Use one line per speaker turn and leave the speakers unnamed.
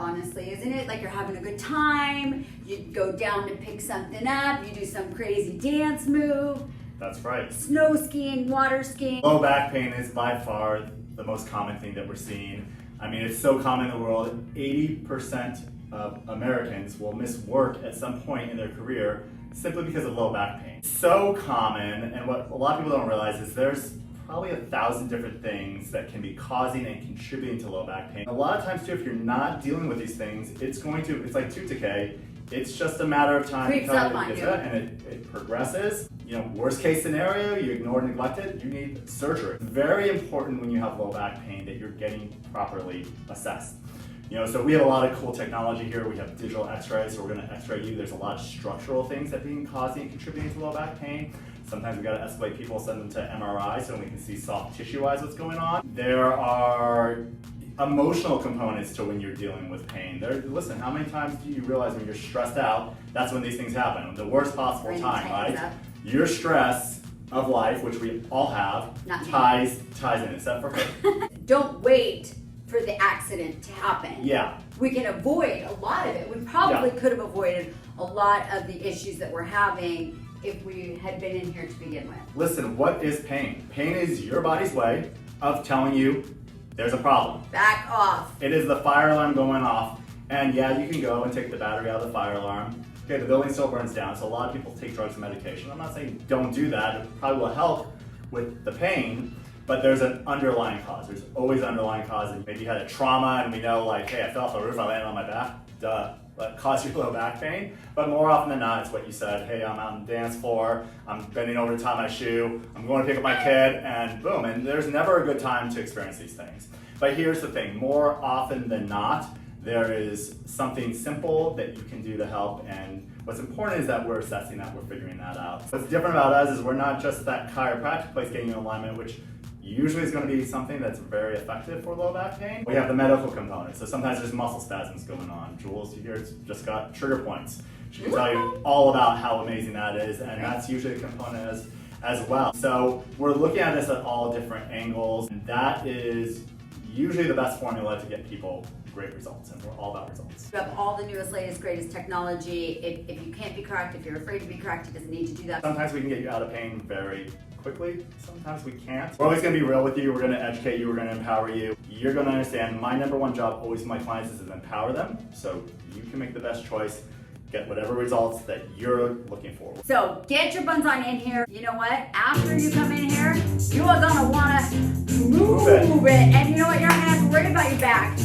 honestly, isn't it? Like you're having a good time, you go down to pick something up, you do some crazy dance move.
That's right.
Snow skiing, water skiing.
Low back pain is by far the most common thing that we're seeing. I mean, it's so common in the world. 80% of Americans will miss work at some point in their career simply because of low back pain. So common, and what a lot of people don't realize is there's probably 1,000 different things that can be causing and contributing to low back pain. A lot of times too, if you're not dealing with these things, it's like tooth decay. It's just a matter of time.
Creeps up on you.
And it progresses. You know, worst case scenario, you ignore and neglect it, you need surgery. It's very important when you have low back pain that you're getting properly assessed. You know, so we have a lot of cool technology here. We have digital x-rays, so we're gonna x-ray you. There's a lot of structural things that being causing and contributing to low back pain. Sometimes we gotta escalate people, send them to MRI so we can see soft tissue-wise what's going on. There are emotional components to when you're dealing with pain. Listen, how many times do you realize when you're stressed out, that's when these things happen? The worst possible time, right? Your stress of life, which we all have, ties in, except for her.
Don't wait for the accident to happen.
Yeah.
We can avoid a lot of it. We probably could have avoided a lot of the issues that we're having if we had been in here to begin with.
Listen, what is pain? Pain is your body's way of telling you there's a problem.
Back off.
It is the fire alarm going off, and yeah, you can go and take the battery out of the fire alarm. Okay, the building still burns down, so a lot of people take drugs and medication. I'm not saying don't do that. It probably will help with the pain, but there's an underlying cause. There's always an underlying cause. And maybe you had a trauma, and we know, like, hey, I fell off the roof, I landed on my back. Duh. That caused you low back pain. But more often than not, it's what you said. Hey, I'm out on the dance floor, I'm bending over to tie my shoe, I'm going to pick up my kid, and boom. And there's never a good time to experience these things. But here's the thing, more often than not, there is something simple that you can do to help, and what's important is that we're assessing that, we're figuring that out. What's different about us is we're not just that chiropractic place getting you in alignment, which usually is going to be something that's very effective for low back pain. We have the medical component, so sometimes there's muscle spasms going on. Jules here just got trigger points. She can tell you all about how amazing that is, and that's usually a component as well. So we're looking at this at all different angles, and that is usually the best formula to get people great results, and we're all about results.
You have all the newest, latest, greatest technology. If you can't be correct, if you're afraid to be correct, it doesn't need to do that.
Sometimes we can get you out of pain very quickly, sometimes we can't. We're always going to be real with you, we're going to educate you, we're going to empower you. You're going to understand my number one job always with my clients is to empower them, so you can make the best choice, get whatever results that you're looking for.
So get your buns on in here. You know what? After you come in here, you are going to want to move it. And you know what? You're not going to have to worry about your back.